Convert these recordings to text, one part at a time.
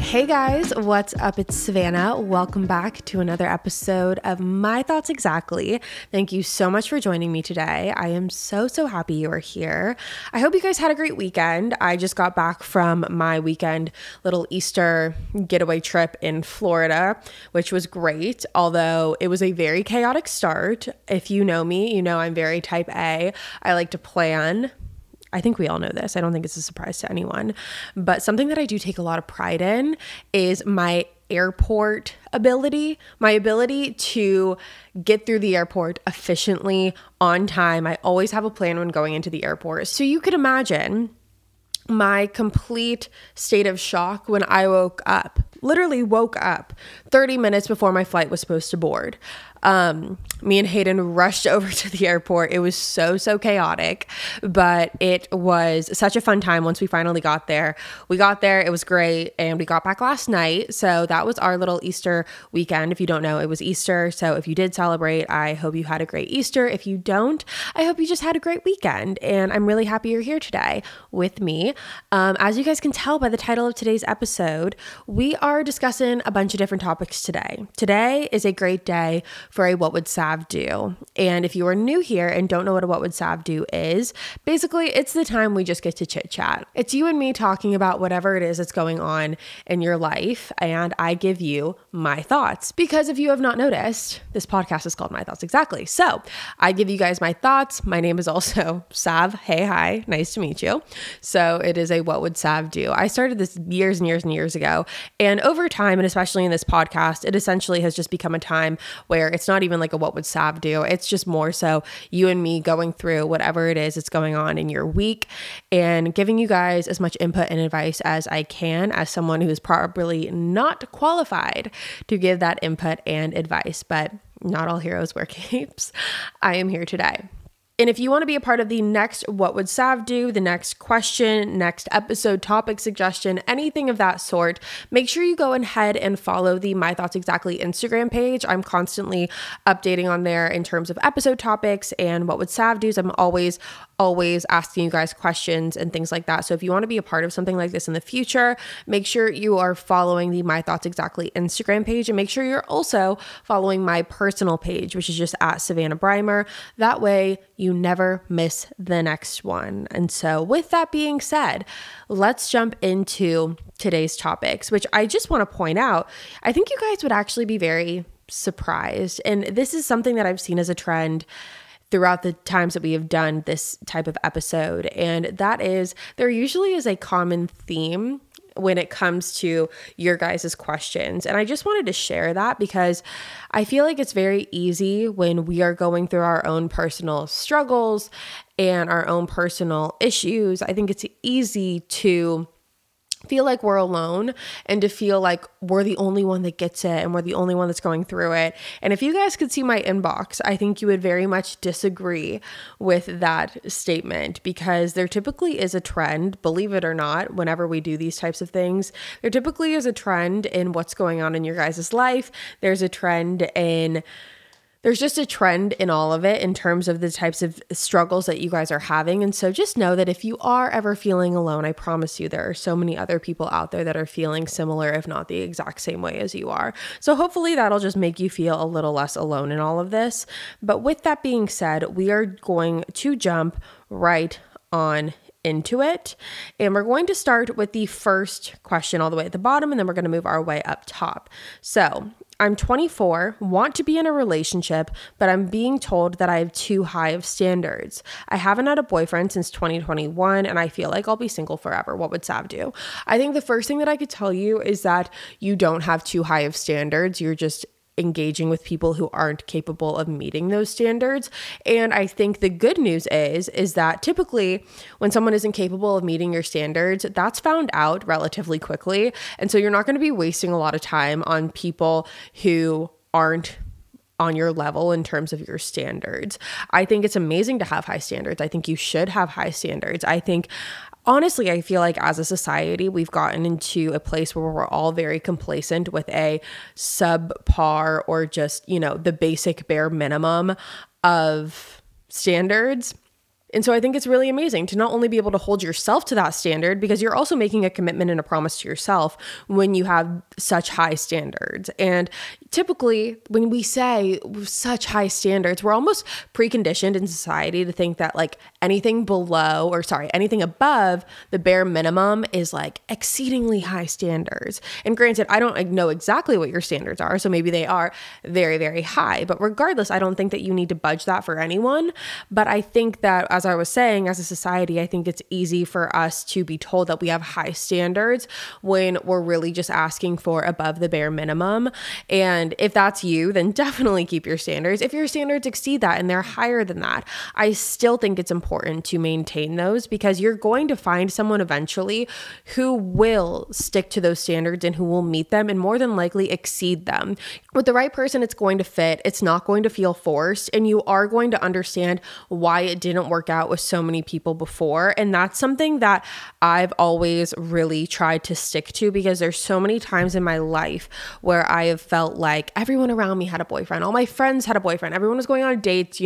Hey guys, what's up? It's Savannah. Welcome back to another episode of My Thoughts Exactly. Thank you so much for joining me today. I am so happy you are here. I hope you guys had a great weekend. I just got back from my weekend little Easter getaway trip in Florida, which was great, although it was a very chaotic start. If you know me, you know I'm very type A. I like to plan. I think we all know this. I don't think it's a surprise to anyone. But something that I do take a lot of pride in is my airport ability, my ability to get through the airport efficiently, on time. I always have a plan when going into the airport. So you could imagine my complete state of shock when I literally woke up 30 minutes before my flight was supposed to board. Me and Hayden rushed over to the airport. It was so chaotic, but it was such a fun time once we finally got there. We got there, it was great, and we got back last night. So that was our little Easter weekend. If you don't know, it was Easter. So if you did celebrate, I hope you had a great Easter. If you don't, I hope you just had a great weekend. And I'm really happy you're here today with me. As you guys can tell by the title of today's episode, we are discussing a bunch of different topics today. Today is a great day for a What Would Sav Do? And if you are new here and don't know what a What Would Sav Do is, basically it's the time we just get to chit chat. It's you and me talking about whatever it is that's going on in your life, and I give you my thoughts. Because if you have not noticed, this podcast is called My Thoughts Exactly. So I give you guys my thoughts. My name is also Sav. Hey, hi, nice to meet you. So it is a What Would Sav Do? I started this years and years ago, and over time, and especially in this podcast, it essentially has just become a time where it's not even like a What Would Sav Do? It's just more so you and me going through whatever it is that's going on in your week and giving you guys as much input and advice as I can as someone who is probably not qualified to give that input and advice, but not all heroes wear capes. I am here today. And if you want to be a part of the next What Would Sav Do, the next question, next episode topic suggestion, anything of that sort, make sure you go ahead and follow the My Thoughts Exactly Instagram page. I'm constantly updating on there in terms of episode topics and What Would Sav Do. I'm always asking you guys questions and things like that. So if you want to be a part of something like this in the future, make sure you are following the My Thoughts Exactly Instagram page, and make sure you're also following my personal page, which is just at Savannah Brimer. That way you never miss the next one. And so with that being said, let's jump into today's topics, which I just want to point out, I think you guys would actually be very surprised. And this is something that I've seen as a trend throughout the times that we have done this type of episode. And that is, there usually is a common theme when it comes to your guys' questions. And I just wanted to share that because I feel like it's very easy when we are going through our own personal struggles and our own personal issues. I think it's easy to feel like we're alone and to feel like we're the only one that gets it and we're the only one that's going through it. And if you guys could see my inbox, I think you would very much disagree with that statement, because there typically is a trend, believe it or not, whenever we do these types of things, there typically is a trend in what's going on in your guys' life. There's just a trend in all of it in terms of the types of struggles that you guys are having. And so just know that if you are ever feeling alone, I promise you there are so many other people out there that are feeling similar, if not the exact same way as you are. So hopefully that'll just make you feel a little less alone in all of this. But with that being said, we are going to jump right on into it. And we're going to start with the first question all the way at the bottom, and then we're going to move our way up top. So I'm 24, want to be in a relationship, but I'm being told that I have too high of standards. I haven't had a boyfriend since 2021, and I feel like I'll be single forever. What would Sav do? I think the first thing that I could tell you is that you don't have too high of standards. You're just engaging with people who aren't capable of meeting those standards. And I think the good news is that typically when someone isn't capable of meeting your standards, that's found out relatively quickly. And so you're not going to be wasting a lot of time on people who aren't on your level in terms of your standards. I think it's amazing to have high standards. I think you should have high standards. Honestly, I feel like as a society, we've gotten into a place where we're all very complacent with a subpar or just, the basic bare minimum of standards. And so I think it's really amazing to not only be able to hold yourself to that standard, because you're also making a commitment and a promise to yourself when you have such high standards. And typically when we say such high standards, we're almost preconditioned in society to think that like anything above the bare minimum is like exceedingly high standards. And granted, I don't know exactly what your standards are, so maybe they are very, very high. But regardless, I don't think that you need to budge that for anyone. But I think that, as I was saying, as a society, I think it's easy for us to be told that we have high standards when we're really just asking for above the bare minimum. And if that's you, then definitely keep your standards. If your standards exceed that and they're higher than that, I still think it's important to maintain those, because you're going to find someone eventually who will stick to those standards and who will meet them and more than likely exceed them. With the right person, it's going to fit. It's not going to feel forced, and you are going to understand why it didn't work out with so many people before. And that's something that I've always really tried to stick to, because there's so many times in my life where I have felt like everyone around me had a boyfriend. All my friends had a boyfriend. Everyone was going on dates.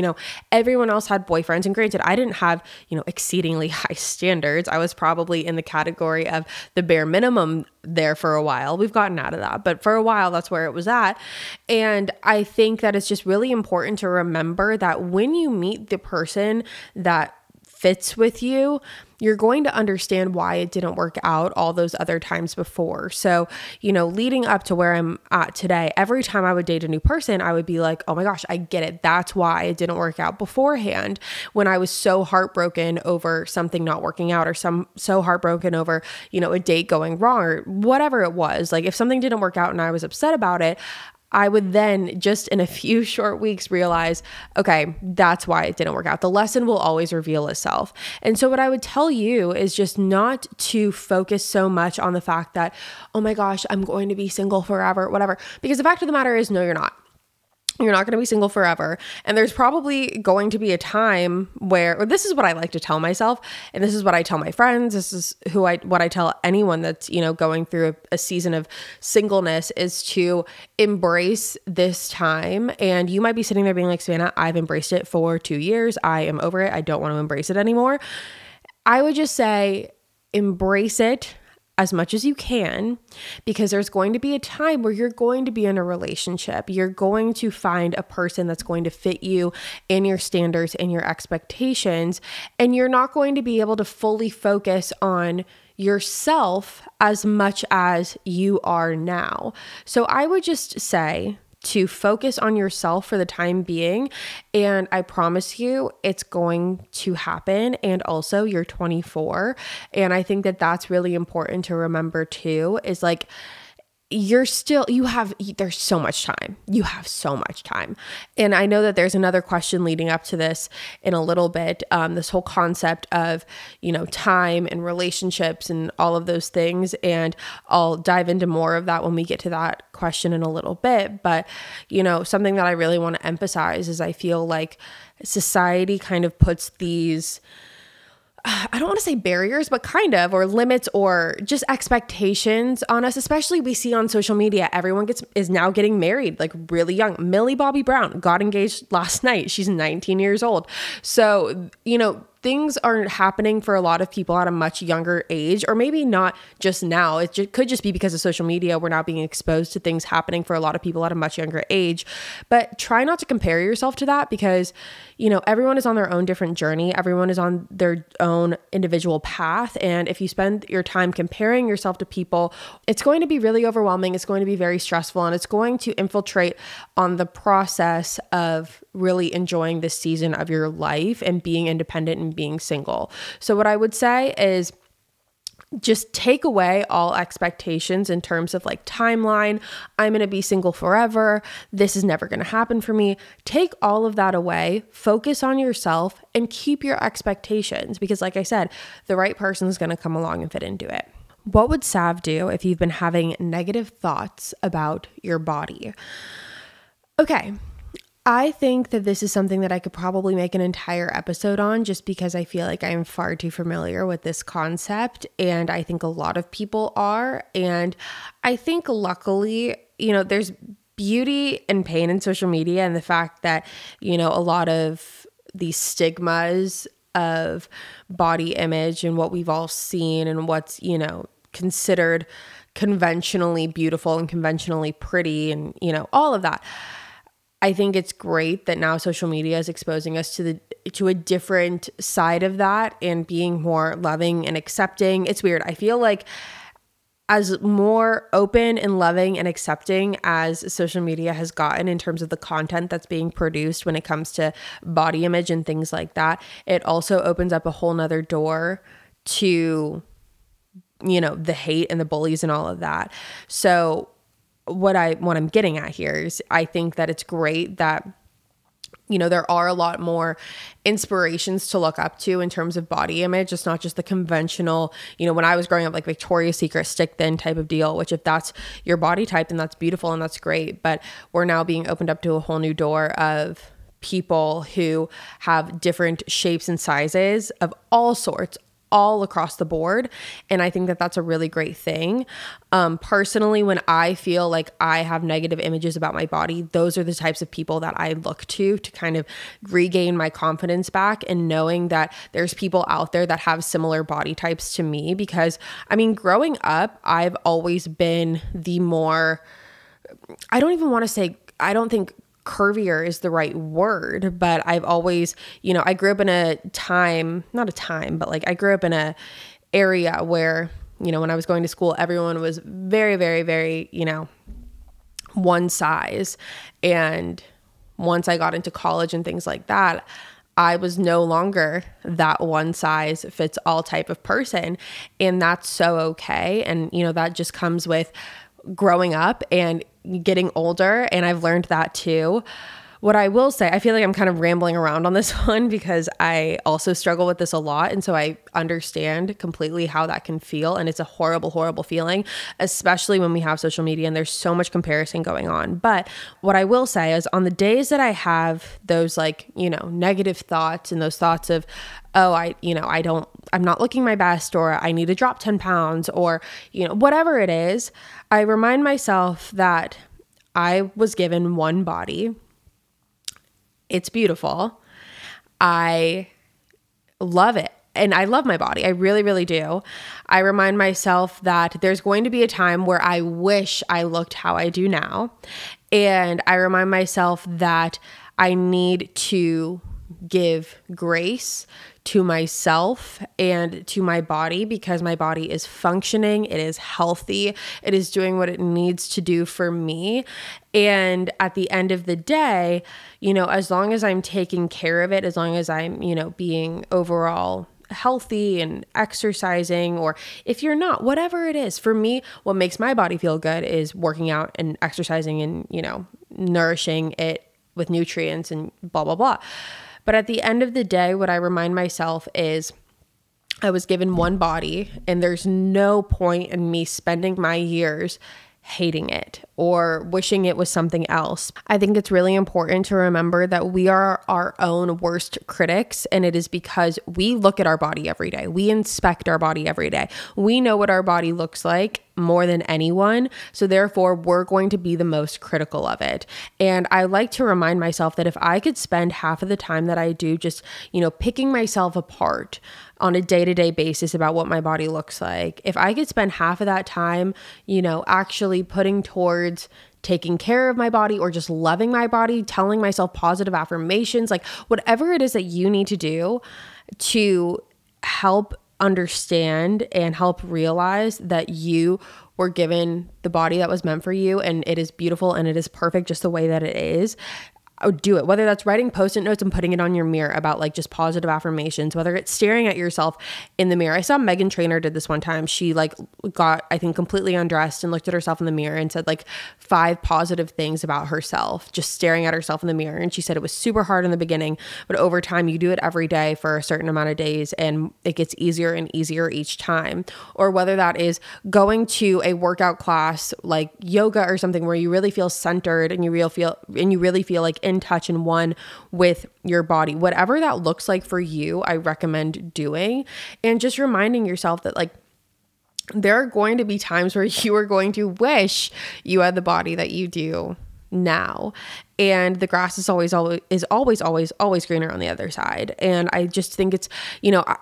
Everyone else had boyfriends. And granted, I didn't have, exceedingly high standards. I was probably in the category of the bare minimum there for a while. We've gotten out of that, but for a while, that's where it was at. And I think that it's just really important to remember that when you meet the person that fits with you, you're going to understand why it didn't work out all those other times before. So, leading up to where I'm at today, every time I would date a new person, I would be like, oh my gosh, I get it. That's why it didn't work out beforehand, when I was so heartbroken over something not working out, or so heartbroken over, a date going wrong, or whatever it was. Like if something didn't work out and I was upset about it, I would then just in a few short weeks realize, okay, that's why it didn't work out. The lesson will always reveal itself. And so what I would tell you is just not to focus so much on the fact that, oh my gosh, I'm going to be single forever, whatever. Because the fact of the matter is, no, you're not. You're not going to be single forever. And there's probably going to be a time where, or this is what I like to tell myself, and this is what I tell my friends, this is what I tell anyone that's, going through a season of singleness, is to embrace this time. And you might be sitting there being like, Savannah, I've embraced it for 2 years. I am over it. I don't want to embrace it anymore. I would just say, embrace it as much as you can, because there's going to be a time where you're going to be in a relationship. You're going to find a person that's going to fit you and your standards and your expectations, and you're not going to be able to fully focus on yourself as much as you are now. So I would just say to focus on yourself for the time being. And I promise you, it's going to happen. And also, you're 24. And I think that that's really important to remember too, is like, there's so much time. You have so much time. And I know that there's another question leading up to this in a little bit, this whole concept of, time and relationships and all of those things. And I'll dive into more of that when we get to that question in a little bit. But, something that I really want to emphasize is I feel like society kind of puts these, I don't want to say barriers, but kind of, or limits, or just expectations on us. Especially we see on social media, everyone is now getting married like really young. Millie Bobby Brown got engaged last night. She's 19 years old. So, things aren't happening for a lot of people at a much younger age, or maybe not just now. It could just be because of social media. We're now being exposed to things happening for a lot of people at a much younger age. But try not to compare yourself to that, because, everyone is on their own different journey. Everyone is on their own individual path. And if you spend your time comparing yourself to people, it's going to be really overwhelming. It's going to be very stressful, and it's going to infiltrate on the process of really enjoying this season of your life and being independent and being single. So what I would say is just take away all expectations in terms of like timeline. I'm going to be single forever. This is never going to happen for me. Take all of that away, focus on yourself, and keep your expectations, because like I said, the right person is going to come along and fit into it. What would Sav do if you've been having negative thoughts about your body? Okay. I think that this is something that I could probably make an entire episode on, just because I feel like I am far too familiar with this concept, and I think a lot of people are. And I think luckily, there's beauty and pain in social media, and the fact that, a lot of these stigmas of body image and what we've all seen and what's, considered conventionally beautiful and conventionally pretty and, all of that. I think it's great that now social media is exposing us to a different side of that and being more loving and accepting. It's weird. I feel like as more open and loving and accepting as social media has gotten in terms of the content that's being produced when it comes to body image and things like that, it also opens up a whole nother door to, the hate and the bullies and all of that. So what I'm getting at here is I think that it's great that there are a lot more inspirations to look up to in terms of body image. It's not just the conventional, when I was growing up, like Victoria's Secret stick thin type of deal, which if that's your body type, then that's beautiful and that's great. But we're now being opened up to a whole new door of people who have different shapes and sizes of all sorts, all across the board. And I think that that's a really great thing. Personally, when I feel like I have negative images about my body, those are the types of people that I look to kind of regain my confidence back, and knowing that there's people out there that have similar body types to me. Because growing up, I've always been the more, I don't think curvier is the right word, but I've always, I grew up in I grew up in a area where, when I was going to school, everyone was very, very, very, one size. And once I got into college and things like that, I was no longer that one size fits all type of person. And that's so okay. And, that just comes with growing up and getting older, and I've learned that too. What I will say, I feel like I'm kind of rambling around on this one because I also struggle with this a lot, and so I understand completely how that can feel, and it's a horrible, horrible feeling, especially when we have social media and there's so much comparison going on. But what I will say is, on the days that I have those negative thoughts and those thoughts of, I'm not looking my best, or I need to drop 10 pounds, or, whatever it is, I remind myself that I was given one body. It's beautiful. I love it. And I love my body. I really, really do. I remind myself that there's going to be a time where I wish I looked how I do now. And I remind myself that I need to give grace to myself and to my body, because my body is functioning, it is healthy, it is doing what it needs to do for me. And at the end of the day, as long as I'm taking care of it, as long as I'm, being overall healthy and exercising, or if you're not, whatever it is, for me, what makes my body feel good is working out and exercising and, nourishing it with nutrients and blah, blah, blah. But at the end of the day, what I remind myself is I was given one body, and there's no point in me spending my years hating it or wishing it was something else. I think it's really important to remember that we are our own worst critics, and it is because we look at our body every day. We inspect our body every day. We know what our body looks like more than anyone. So therefore, we're going to be the most critical of it. And I like to remind myself that if I could spend half of the time that I do just, picking myself apart on a day-to-day basis about what my body looks like, if I could spend half of that time, actually putting towards taking care of my body, or just loving my body, telling myself positive affirmations, like whatever it is that you need to do to help understand and help realize that you were given the body that was meant for you, and it is beautiful and it is perfect just the way that it is. Do it. Whether that's writing post-it notes and putting it on your mirror about just positive affirmations, whether it's staring at yourself in the mirror. I saw Meghan Trainor did this one time. She got, I think, completely undressed and looked at herself in the mirror and said 5 positive things about herself, just staring at herself in the mirror. And she said it was super hard in the beginning, but over time you do it every day for a certain amount of days, and it gets easier and easier each time. Or whether that is going to a workout class like yoga or something where you really feel centered and you really feel like in touch and one with your body. Whatever that looks like for you, I recommend doing. And just reminding yourself that there are going to be times where you are going to wish you had the body that you do now. And the grass is always greener on the other side. And I just think it's,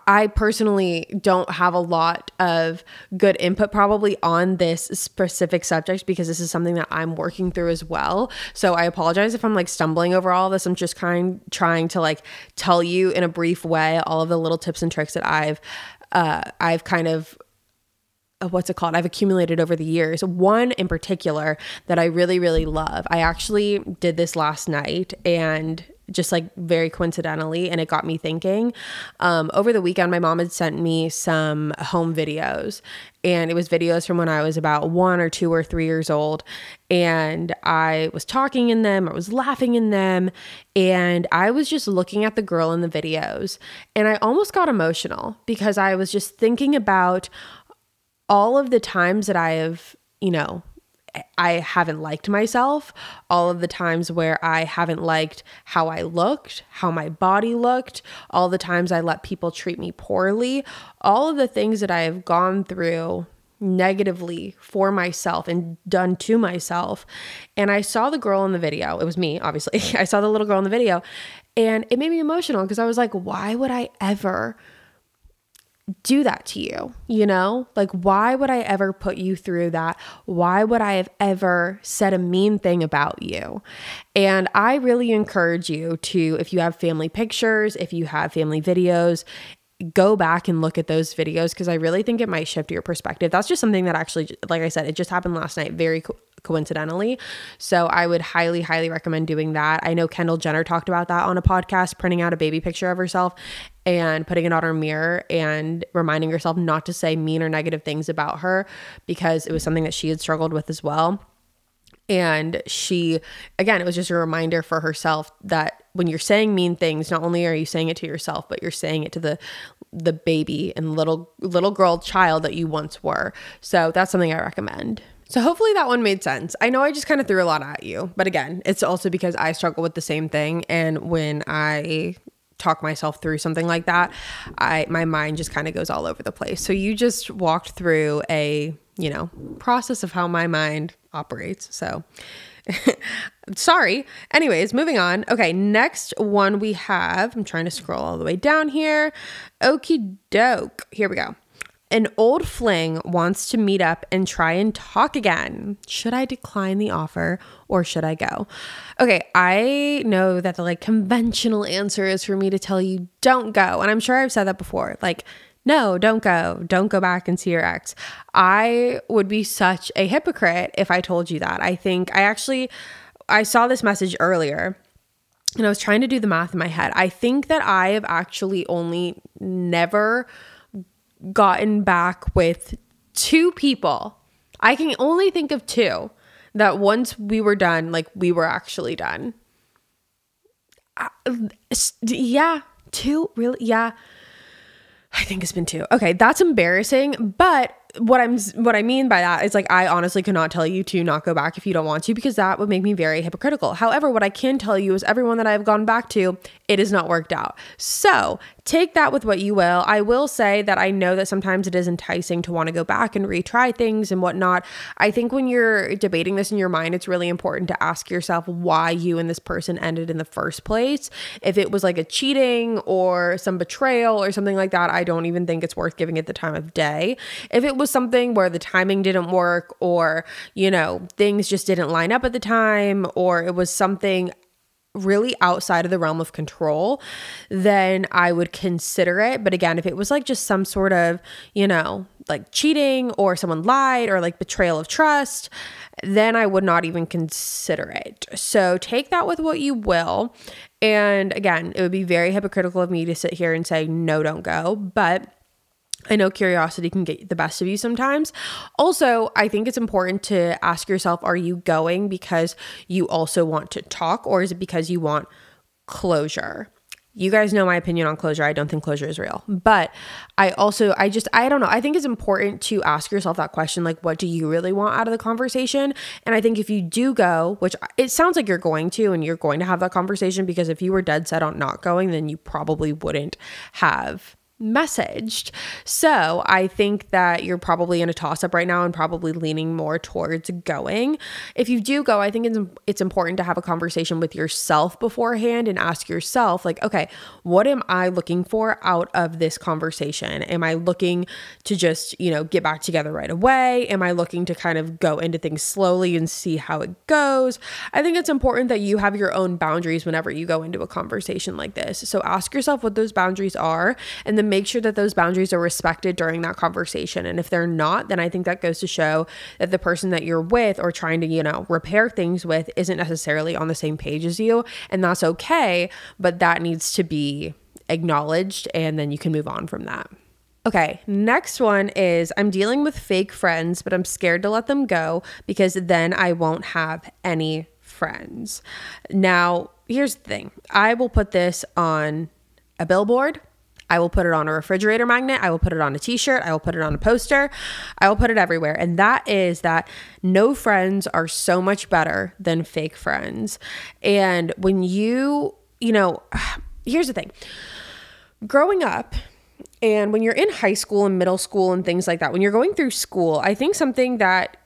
I personally don't have a lot of good input probably on this specific subject because this is something that I'm working through as well. So I apologize if I'm like stumbling over all of this. I'm just trying to like tell you in a brief way all of the little tips and tricks that I've kind of I've accumulated over the years. One in particular that I really, really love. I actually did this last night and just like very coincidentally, and it got me thinking. Over the weekend, my mom had sent me some home videos, and it was videos from when I was about 1 or 2 or 3 years old. And I was talking in them, I was laughing in them, and I was just looking at the girl in the videos. And I almost got emotional because I was just thinking about all of the times that I have, I haven't liked myself, all of the times where I haven't liked how I looked, how my body looked, all the times I let people treat me poorly, all of the things that I have gone through negatively for myself and done to myself. And I saw the girl in the video. It was me, obviously. I saw the little girl in the video, and it made me emotional because I was like, why would I ever do that to you? Like, why would I ever put you through that? Why would I have ever said a mean thing about you? And I really encourage you to, if you have family pictures, if you have family videos, go back and look at those videos because I really think it might shift your perspective. That's just something that actually, like I said, it just happened last night, very coincidentally. So I would highly, highly recommend doing that. I know Kendall Jenner talked about that on a podcast, printing out a baby picture of herself and putting it on her mirror and reminding herself not to say mean or negative things about her because it was something that she had struggled with as well. And she, again, it was just a reminder for herself that when you're saying mean things, not only are you saying it to yourself, but you're saying it to the baby and little girl child that you once were. So that's something I recommend. So hopefully that one made sense. I know I just kind of threw a lot at you, but again, it's also because I struggle with the same thing. And when I talk myself through something like that, my mind just kind of goes all over the place. So you just walked through a, process of how my mind operates. So sorry. Anyways, moving on. Okay, next one we have, I'm trying to scroll all the way down here. Okie doke. Here we go. An old fling wants to meet up and try and talk again. Should I decline the offer or should I go? Okay, I know that the conventional answer is for me to tell you don't go. And I'm sure I've said that before. No, don't go. Don't go back and see your ex. I would be such a hypocrite if I told you that. I saw this message earlier and I was trying to do the math in my head. I think that I have actually only never gotten back with 2 people. I can only think of 2 that once we were done, we were actually done. Yeah, 2, really? Yeah. I think it's been 2. Okay, that's embarrassing, but what I mean by that is I honestly cannot tell you to not go back if you don't want to because that would make me very hypocritical. However, what I can tell you is everyone that I've gone back to, it has not worked out. So take that with what you will. I will say that I know that sometimes it is enticing to want to go back and retry things and whatnot. I think when you're debating this in your mind, it's really important to ask yourself why you and this person ended in the first place. If it was a cheating or some betrayal or something like that, I don't even think it's worth giving it the time of day. If it was something where the timing didn't work or, things just didn't line up at the time, or it was something really outside of the realm of control, then I would consider it. But again, if it was just some sort of, cheating or someone lied or betrayal of trust, then I would not even consider it. So take that with what you will. And again, it would be very hypocritical of me to sit here and say, no, don't go. But I know curiosity can get the best of you sometimes. Also, I think it's important to ask yourself, are you going because you also want to talk, or is it because you want closure? You guys know my opinion on closure. I don't think closure is real. But I don't know. I think it's important to ask yourself that question, what do you really want out of the conversation? And I think if you do go, which it sounds like you're going to, and you're going to have that conversation, because if you were dead set on not going, then you probably wouldn't have messaged. So I think that you're probably in a toss-up right now and probably leaning more towards going. If you do go, I think it's important to have a conversation with yourself beforehand and ask yourself, like, okay, what am I looking for out of this conversation? Am I looking to just, get back together right away? Am I looking to kind of go into things slowly and see how it goes? I think it's important that you have your own boundaries whenever you go into a conversation like this. So ask yourself what those boundaries are, and then make sure that those boundaries are respected during that conversation. And if they're not, then I think that goes to show that the person that you're with or trying to, repair things with isn't necessarily on the same page as you. And that's okay, but that needs to be acknowledged, and then you can move on from that. Okay, next one is I'm dealing with fake friends, but I'm scared to let them go because then I won't have any friends. Now, here's the thing. I will put this on a billboard. I will put it on a refrigerator magnet. I will put it on a t-shirt. I will put it on a poster. I will put it everywhere. And that is that no friends are so much better than fake friends. And when here's the thing. Growing up, and when you're in high school and middle school and things like that, when you're going through school, I think something that,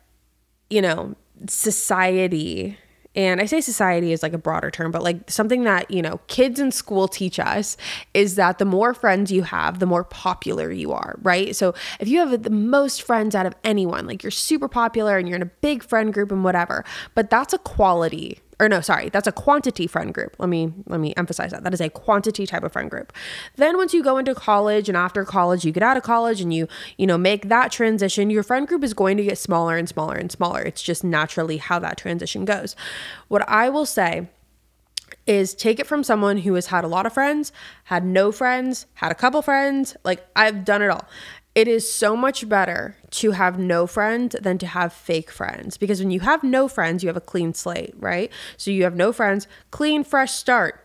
society, and I say society is like a broader term, but like something that, kids in school teach us is that the more friends you have, the more popular you are, right? So if you have the most friends out of anyone, like you're super popular and you're in a big friend group and whatever, but that's a that's a quantity friend group. Let me emphasize that. That is a quantity type of friend group. Then once you go into college and after college, you get out of college and you make that transition, your friend group is going to get smaller and smaller and smaller. It's just naturally how that transition goes. What I will say is take it from someone who has had a lot of friends, had no friends, had a couple friends. Like, I've done it all. It is so much better to have no friends than to have fake friends, because when you have no friends, you have a clean slate, right? So you have no friends, clean, fresh start.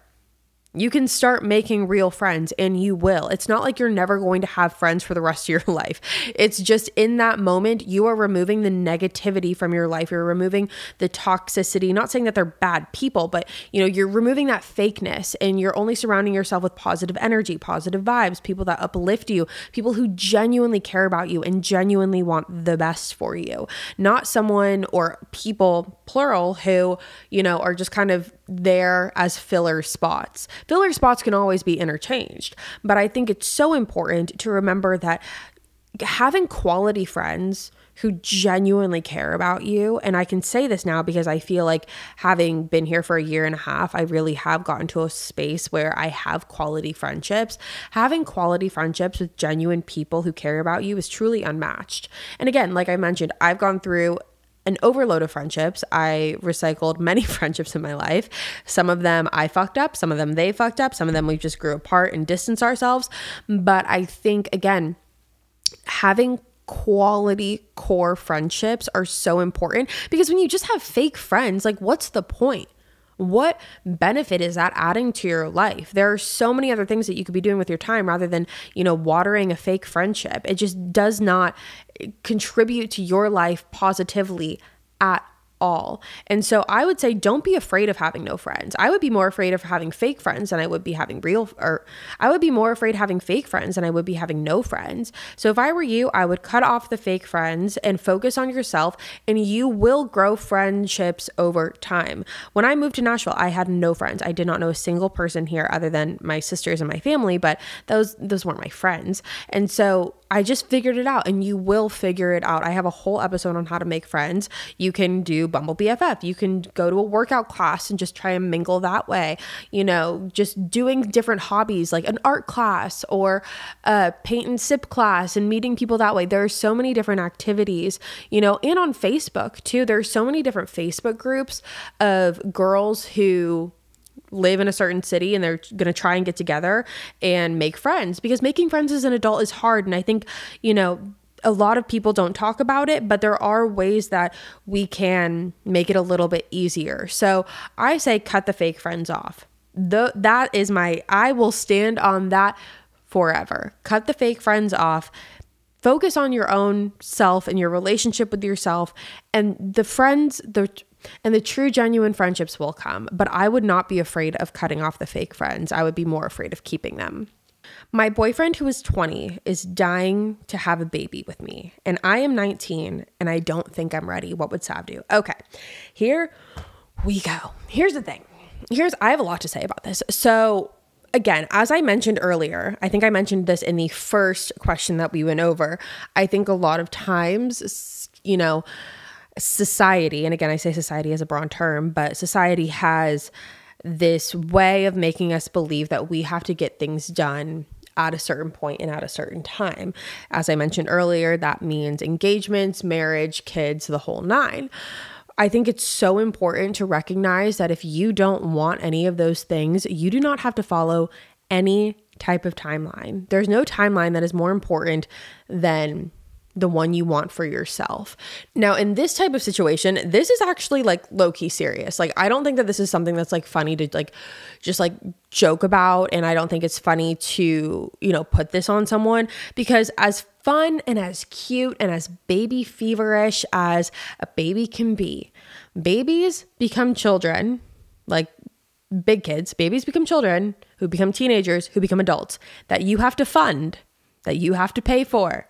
You can start making real friends, and you will. It's not like you're never going to have friends for the rest of your life. It's just in that moment, you are removing the negativity from your life. You're removing the toxicity, not saying that they're bad people, but you're removing that fakeness, and you're only surrounding yourself with positive energy, positive vibes, people that uplift you, people who genuinely care about you and genuinely want the best for you, not someone or people, plural, who, are just kind of there as filler spots. Filler spots can always be interchanged, but I think it's so important to remember that having quality friends who genuinely care about you, and I can say this now because I feel like having been here for a year and a half, I really have gotten to a space where I have quality friendships. Having quality friendships with genuine people who care about you is truly unmatched. And again, like I mentioned, I've gone through an overload of friendships. I recycled many friendships in my life. Some of them I fucked up, some of them they fucked up, some of them we just grew apart and distanced ourselves. But I think, again, having quality core friendships are so important, because when you just have fake friends, like, what's the point? What benefit is that adding to your life? There are so many other things that you could be doing with your time rather than, watering a fake friendship. It just does not contribute to your life positively at all. And so I would say, don't be afraid of having no friends. I would be more afraid of having fake friends than I would be having I would be more afraid having fake friends than I would be having no friends. So if I were you, I would cut off the fake friends and focus on yourself, and you will grow friendships over time. When I moved to Nashville, I had no friends. I did not know a single person here other than my sisters and my family, but those weren't my friends. And so I just figured it out, and you will figure it out. I have a whole episode on how to make friends. You can do Bumble BFF. You can go to a workout class and just try and mingle that way. Just doing different hobbies like an art class or a paint and sip class and meeting people that way. There are so many different activities, and on Facebook too. There's so many different Facebook groups of girls who live in a certain city and they're going to try and get together and make friends, because making friends as an adult is hard. And I think, a lot of people don't talk about it, but there are ways that we can make it a little bit easier. So I say cut the fake friends off. That is I will stand on that forever. Cut the fake friends off. Focus on your own self and your relationship with yourself, and the true genuine friendships will come. But I would not be afraid of cutting off the fake friends. I would be more afraid of keeping them. My boyfriend, who is 20, is dying to have a baby with me, and I am 19, and I don't think I'm ready. What would Sav do? Okay, here we go. Here's the thing. I have a lot to say about this. So again, as I mentioned earlier, I think I mentioned this in the first question that we went over. I think a lot of times, society, and again, I say society as a broad term, but society has this way of making us believe that we have to get things done at a certain point and at a certain time. As I mentioned earlier, that means engagements, marriage, kids, the whole nine. I think it's so important to recognize that if you don't want any of those things, you do not have to follow any type of timeline. There's no timeline that is more important than the one you want for yourself. Now, in this type of situation, this is actually like low-key serious. Like, I don't think that this is something that's like funny to like just like joke about. And I don't think it's funny to, put this on someone, because as fun and as cute and as baby feverish as a baby can be, babies become children, like big kids. Babies become children who become teenagers, who become adults, that you have to fund, that you have to pay for.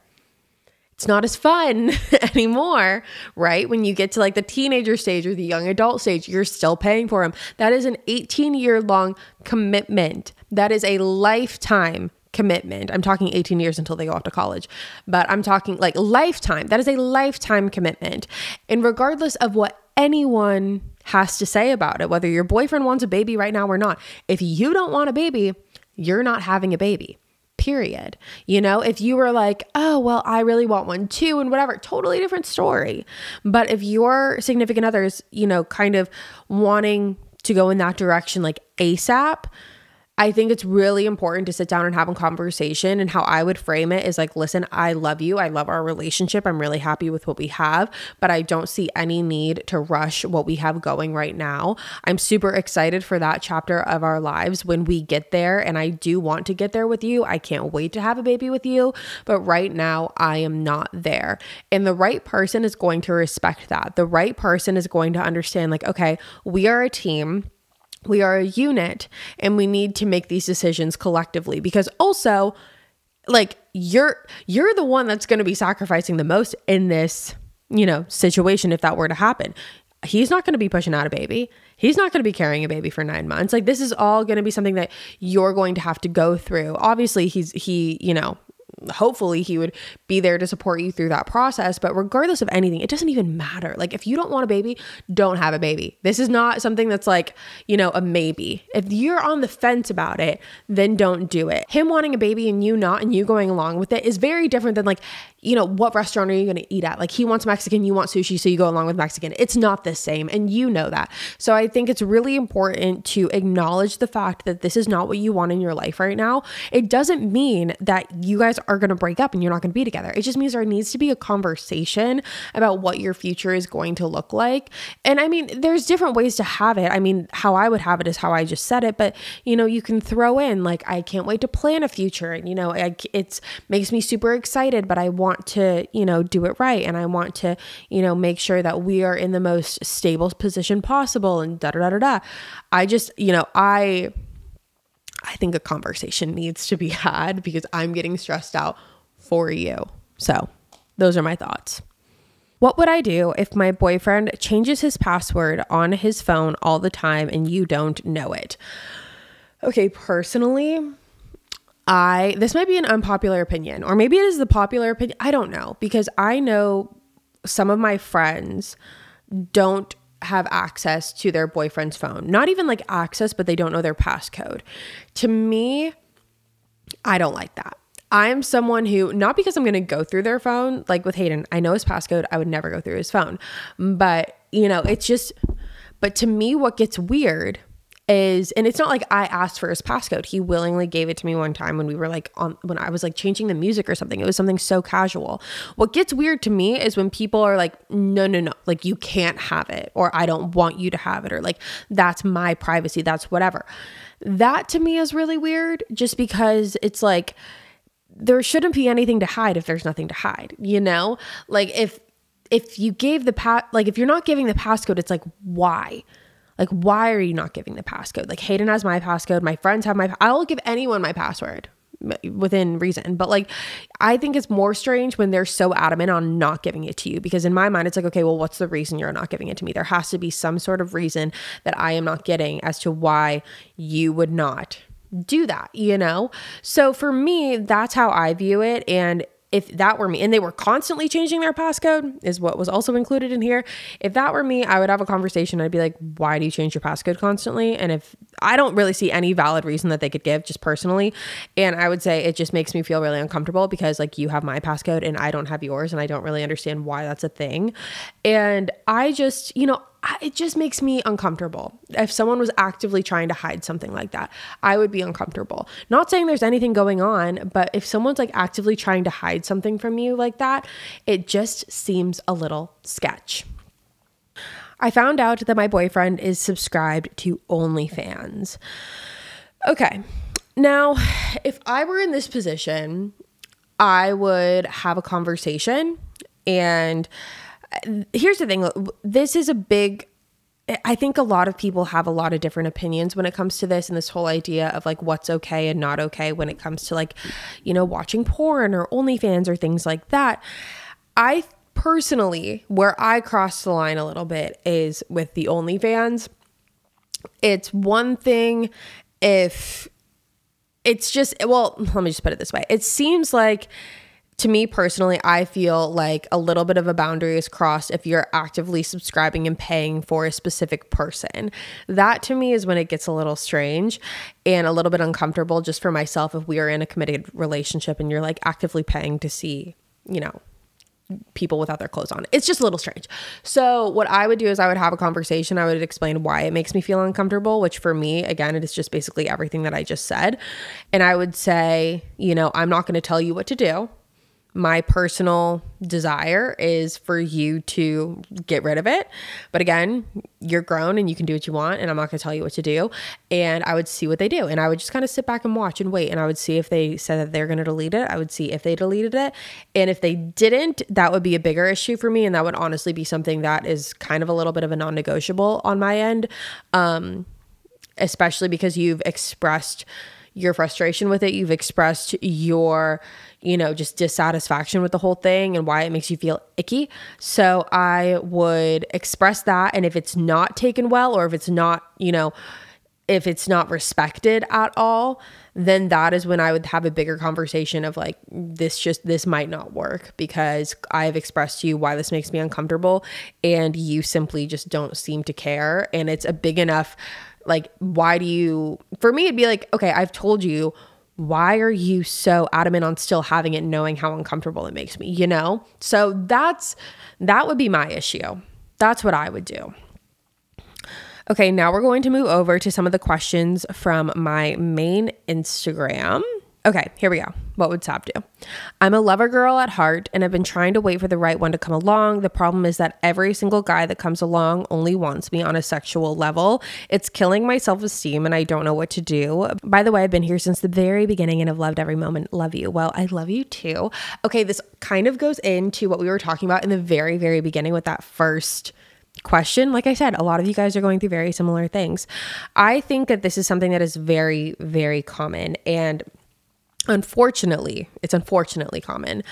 It's not as fun anymore, right? When you get to like the teenager stage or the young adult stage, you're still paying for them. That is an 18-year-long commitment. That is a lifetime commitment. I'm talking 18 years until they go off to college, but I'm talking like lifetime. That is a lifetime commitment. And regardless of what anyone has to say about it, whether your boyfriend wants a baby right now or not, if you don't want a baby, you're not having a baby. Period. If you were like, oh, well, I really want one too, and whatever, totally different story. But if your significant other's, kind of wanting to go in that direction, like ASAP, I think it's really important to sit down and have a conversation. And how I would frame it is like, listen, I love you. I love our relationship. I'm really happy with what we have, but I don't see any need to rush what we have going right now. I'm super excited for that chapter of our lives when we get there. And I do want to get there with you. I can't wait to have a baby with you. But right now I am not there. And the right person is going to respect that. The right person is going to understand like, okay, we are a team. We are a unit, and we need to make these decisions collectively, because also like you're the one that's going to be sacrificing the most in this, situation. If that were to happen, he's not going to be pushing out a baby. He's not going to be carrying a baby for 9 months. Like, this is all going to be something that you're going to have to go through. Obviously hopefully he would be there to support you through that process. But regardless of anything, it doesn't even matter. Like, if you don't want a baby, don't have a baby. This is not something that's like, a maybe. If you're on the fence about it, then don't do it. Him wanting a baby and you not, and you going along with it is very different than like, what restaurant are you going to eat at? Like, he wants Mexican, you want sushi, so you go along with Mexican. It's not the same. And you know that. So I think it's really important to acknowledge the fact that this is not what you want in your life right now. It doesn't mean that you guys are going to break up and you're not going to be together. It just means there needs to be a conversation about what your future is going to look like. And I mean, there's different ways to have it. I mean, how I would have it is how I just said it, but you can throw in like, I can't wait to plan a future. And it makes me super excited, but I want to, do it right. And I want to, make sure that we are in the most stable position possible, and da da da da da. I just, I think a conversation needs to be had, because I'm getting stressed out for you. So those are my thoughts. What would I do if my boyfriend changes his password on his phone all the time and you don't know it? Okay, personally, this might be an unpopular opinion, or maybe it is the popular opinion. I don't know, because I know some of my friends don't have access to their boyfriend's phone. Not even like access, but they don't know their passcode. To me, I don't like that. I am someone who, not because I'm going to go through their phone, like with Hayden, I know his passcode. I would never go through his phone. But, but to me, what gets weird is, and it's not like I asked for his passcode. He willingly gave it to me one time when we were like when I was like changing the music or something. It was something so casual. What gets weird to me is when people are like, no, like you can't have it, or I don't want you to have it, or like, that's my privacy, that's whatever. That to me is really weird, just because it's like, there shouldn't be anything to hide if there's nothing to hide, like if you gave if you're not giving the passcode, it's like, why? Like, why are you not giving the passcode? Like, Hayden has my passcode. My friends have I'll give anyone my password. within reason. But like, I think it's more strange when they're so adamant on not giving it to you, because in my mind, it's like, okay, well, what's the reason you're not giving it to me? There has to be some sort of reason that I am not getting as to why you would not do that, you know? So for me, that's how I view it. And if that were me, and they were constantly changing their passcode is what was also included in here. If that were me, I would have a conversation. I'd be like, why do you change your passcode constantly? And if I don't really see any valid reason that they could give, just personally. And I would say it just makes me feel really uncomfortable because like you have my passcode and I don't have yours, and I don't really understand why that's a thing. And I just, it just makes me uncomfortable. If someone was actively trying to hide something like that, I would be uncomfortable. Not saying there's anything going on, but if someone's like actively trying to hide something from you like that, it just seems a little sketch. I found out that my boyfriend is subscribed to OnlyFans. Okay. Now, if I were in this position, I would have a conversation. And here's the thing. This is I think a lot of people have a lot of different opinions when it comes to this, and this whole idea of like what's okay and not okay when it comes to like, watching porn or OnlyFans or things like that. I personally, where I cross the line a little bit is with the OnlyFans. It's one thing if it's just, well, let me just put it this way. It seems like, to me personally, I feel like a little bit of a boundary is crossed if you're actively subscribing and paying for a specific person. That to me is when it gets a little strange and a little bit uncomfortable just for myself if we are in a committed relationship and you're like actively paying to see, people without their clothes on. It's just a little strange. So what I would do is I would have a conversation. I would explain why it makes me feel uncomfortable, which for me, again, it is just basically everything that I just said. And I would say, I'm not going to tell you what to do. My personal desire is for you to get rid of it. But again, you're grown and you can do what you want, and I'm not going to tell you what to do. And I would see what they do. And I would just kind of sit back and watch and wait. And I would see if they said that they're going to delete it. I would see if they deleted it. And if they didn't, that would be a bigger issue for me. And that would honestly be something that is kind of a little bit of a non-negotiable on my end. Especially because you've expressed your frustration with it. You've expressed your, just dissatisfaction with the whole thing and why it makes you feel icky. So I would express that. And if it's not taken well, or if it's not, if it's not respected at all, then that is when I would have a bigger conversation of like, this might not work because I've expressed to you why this makes me uncomfortable and you simply just don't seem to care. And it's a big enough, like, for me, it'd be like, okay, I've told you, why are you so adamant on still having it, knowing how uncomfortable it makes me, So that would be my issue. That's what I would do. Okay, now we're going to move over to some of the questions from my main Instagram. Okay, here we go. What would Sav do? I'm a lover girl at heart, and I've been trying to wait for the right one to come along. The problem is that every single guy that comes along only wants me on a sexual level. It's killing my self-esteem, and I don't know what to do. By the way, I've been here since the very beginning and have loved every moment. Love you. Well, I love you too. Okay, this kind of goes into what we were talking about in the very, very beginning with that first question. Like I said, a lot of you guys are going through very similar things. I think that this is something that is very, very common, and it's unfortunately common.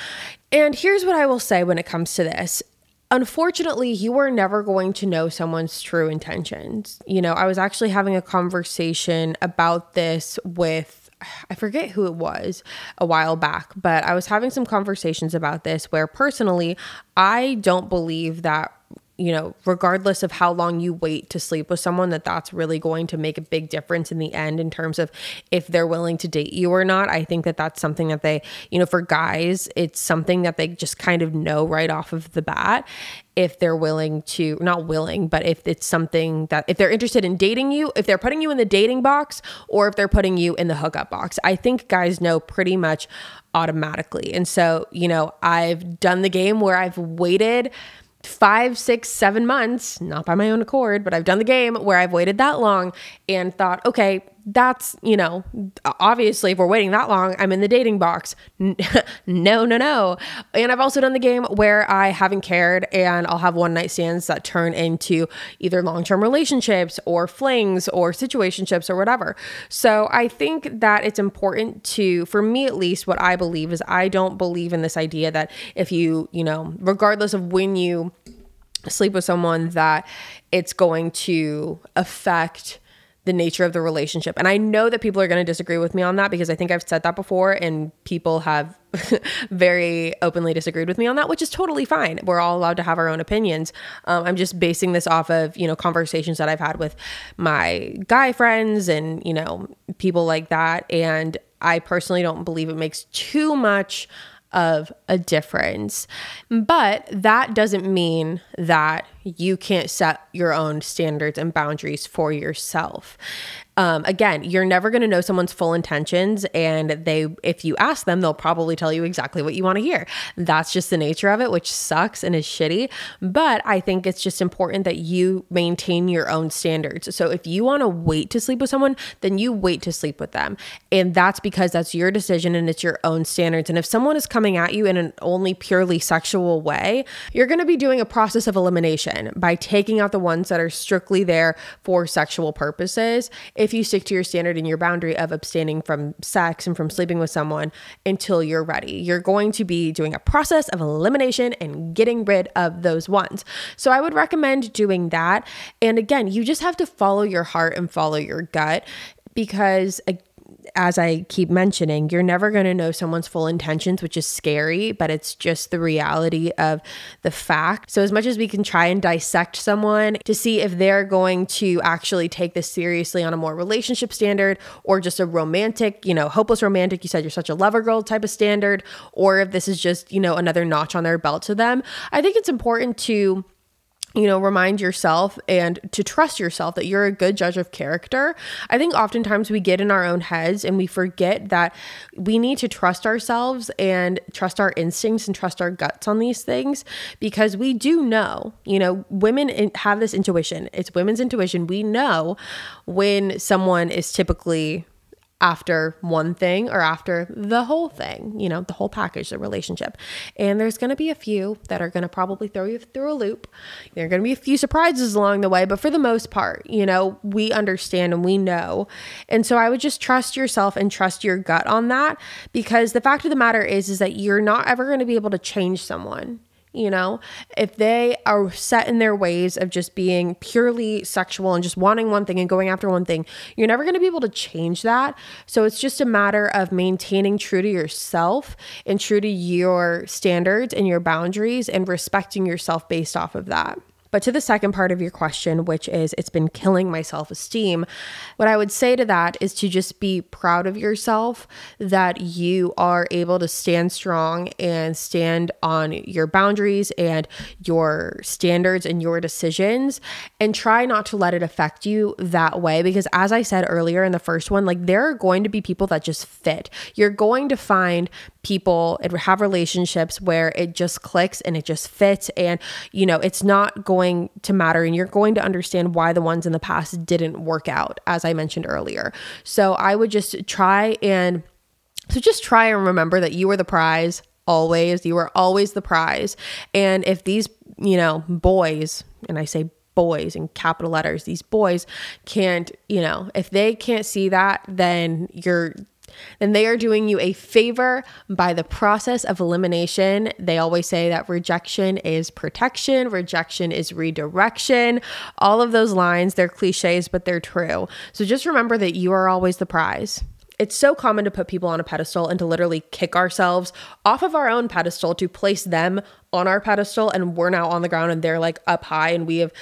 And here's what I will say when it comes to this. Unfortunately, you are never going to know someone's true intentions. I was actually having a conversation about this with, I forget who it was a while back, but I was having some conversations about this where personally, I don't believe that regardless of how long you wait to sleep with someone, that's really going to make a big difference in the end in terms of if they're willing to date you or not. I think that that's something that they, for guys, it's something that they just kind of know right off of the bat if they're willing to, not willing, but if it's something that, if they're interested in dating you, if they're putting you in the dating box or if they're putting you in the hookup box. I think guys know pretty much automatically. And so, I've done the game where I've waited 5, 6, 7 months, not by my own accord, but I've done the game where I've waited that long and thought, okay, that's, obviously if we're waiting that long, I'm in the dating box. No. And I've also done the game where I haven't cared and I'll have one night stands that turn into either long-term relationships or flings or situationships or whatever. So I think that it's important to, for me at least, what I believe is I don't believe in this idea that if you, regardless of when you sleep with someone, that it's going to affect the nature of the relationship. And I know that people are going to disagree with me on that because I think I've said that before and people have very openly disagreed with me on that, which is totally fine. We're all allowed to have our own opinions. I'm just basing this off of, conversations that I've had with my guy friends and, people like that. And I personally don't believe it makes too much of a difference. But that doesn't mean that you can't set your own standards and boundaries for yourself. Again, you're never going to know someone's full intentions, and if you ask them, they'll probably tell you exactly what you want to hear. That's just the nature of it, which sucks and is shitty. But I think it's just important that you maintain your own standards. So if you want to wait to sleep with someone, then you wait to sleep with them. And that's because that's your decision and it's your own standards. And if someone is coming at you in an only purely sexual way, you're going to be doing a process of elimination by taking out the ones that are strictly there for sexual purposes. If you stick to your standard and your boundary of abstaining from sex and from sleeping with someone until you're ready, you're going to be doing a process of elimination and getting rid of those ones. So I would recommend doing that. And again, you just have to follow your heart and follow your gut, because as I keep mentioning, you're never going to know someone's full intentions, which is scary, but it's just the reality of the fact. So as much as we can try and dissect someone to see if they're going to actually take this seriously on a more relationship standard, or just a romantic, hopeless romantic, you said you're such a lover girl type of standard, or if this is just, another notch on their belt to them, I think it's important to remind yourself and to trust yourself that you're a good judge of character. I think oftentimes we get in our own heads and we forget that we need to trust ourselves and trust our instincts and trust our guts on these things, because we do know, women have this intuition. It's women's intuition. We know when someone is typically after one thing or after the whole thing, the whole package, the relationship. And there's going to be a few that are going to probably throw you through a loop. There are going to be a few surprises along the way, but for the most part, we understand and we know. And so I would just trust yourself and trust your gut on that, because the fact of the matter is that you're not ever going to be able to change someone. If they are set in their ways of just being purely sexual and just wanting one thing and going after one thing, you're never going to be able to change that. So it's just a matter of maintaining true to yourself and true to your standards and your boundaries and respecting yourself based off of that. But to the second part of your question, which is it's been killing my self-esteem, what I would say to that is to just be proud of yourself that you are able to stand strong and stand on your boundaries and your standards and your decisions, and try not to let it affect you that way. Because as I said earlier in the first one, there are going to be people that just fit. You're going to find people and have relationships where it just clicks and it just fits, and it's not going to matter, and you're going to understand why the ones in the past didn't work out, as I mentioned earlier. So I would just try and remember that you are the prize always. You are always the prize. And if these boys, and I say boys in capital letters, these boys can't, if they can't see that, then they are doing you a favor by the process of elimination. They always say that rejection is protection, rejection is redirection. All of those lines, they're cliches, but they're true. So just remember that you are always the prize. It's so common to put people on a pedestal and to literally kick ourselves off of our own pedestal to place them on our pedestal, and we're now on the ground and they're up high, and we have,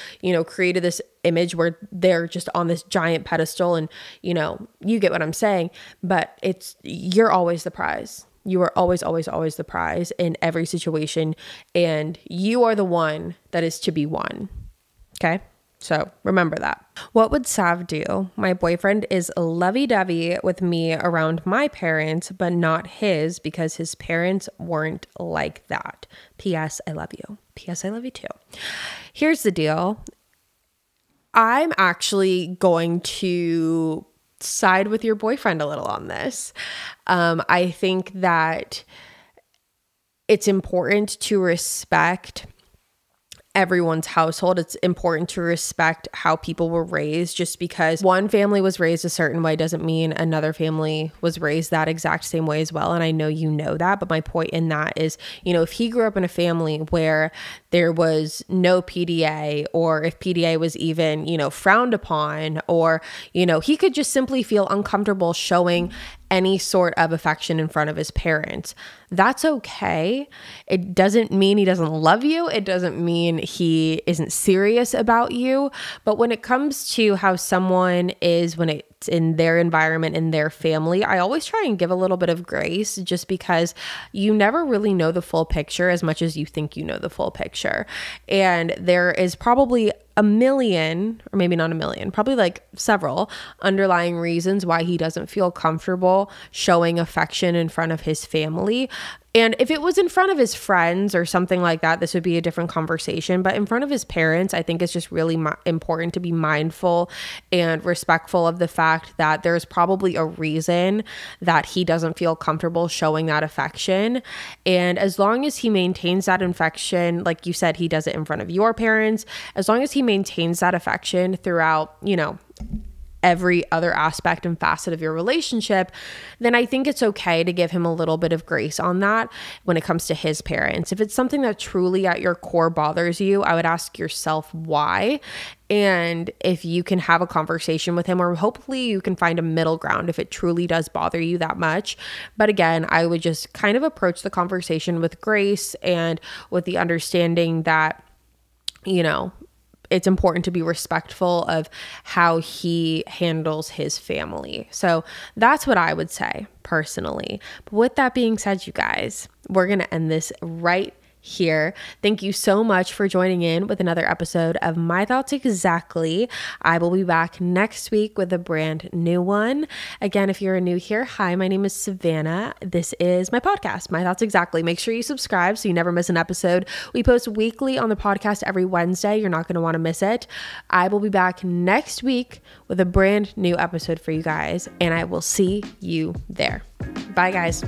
created this image where they're just on this giant pedestal, and, you get what I'm saying, but you're always the prize. You are always, always, always the prize in every situation, and you are the one that is to be won. Okay? So remember that. What would Sav do? My boyfriend is lovey-dovey with me around my parents, but not his, because his parents weren't like that. P.S. I love you. P.S. I love you too. Here's the deal. I'm actually going to side with your boyfriend a little on this. I think that it's important to respect everyone's household. It's important to respect how people were raised. Just because one family was raised a certain way doesn't mean another family was raised that exact same way as well. And I know you know that, but my point in that is, if he grew up in a family where there was no PDA, or if PDA was even, frowned upon, or, he could just simply feel uncomfortable showing any sort of affection in front of his parents. That's okay. It doesn't mean he doesn't love you. It doesn't mean he isn't serious about you. But when it comes to how someone is when it's in their environment, in their family, I always try and give a little bit of grace, just because you never really know the full picture as much as you think you know the full picture. And there is probably a million, or maybe not a million, probably like several underlying reasons why he doesn't feel comfortable showing affection in front of his family. And if it was in front of his friends or something like that, this would be a different conversation. But in front of his parents, I think it's just really important to be mindful and respectful of the fact that there's probably a reason that he doesn't feel comfortable showing that affection. And as long as he maintains that affection, like you said, he does it in front of your parents, as long as he maintains that affection throughout, every other aspect and facet of your relationship, then I think it's okay to give him a little bit of grace on that when it comes to his parents. If it's something that truly at your core bothers you, I would ask yourself why. And if you can have a conversation with him, or hopefully you can find a middle ground if it truly does bother you that much. But again, I would just kind of approach the conversation with grace and with the understanding that, it's important to be respectful of how he handles his family. So that's what I would say personally. But with that being said, you guys, we're going to end this right here. Thank you so much for joining in with another episode of My Thoughts Exactly. I will be back next week with a brand new one. Again, if you're new here, hi, my name is Savannah. This is my podcast, My Thoughts Exactly. Make sure you subscribe so you never miss an episode. We post weekly on the podcast every Wednesday. You're not going to want to miss it. I will be back next week with a brand new episode for you guys, and I will see you there. Bye, guys.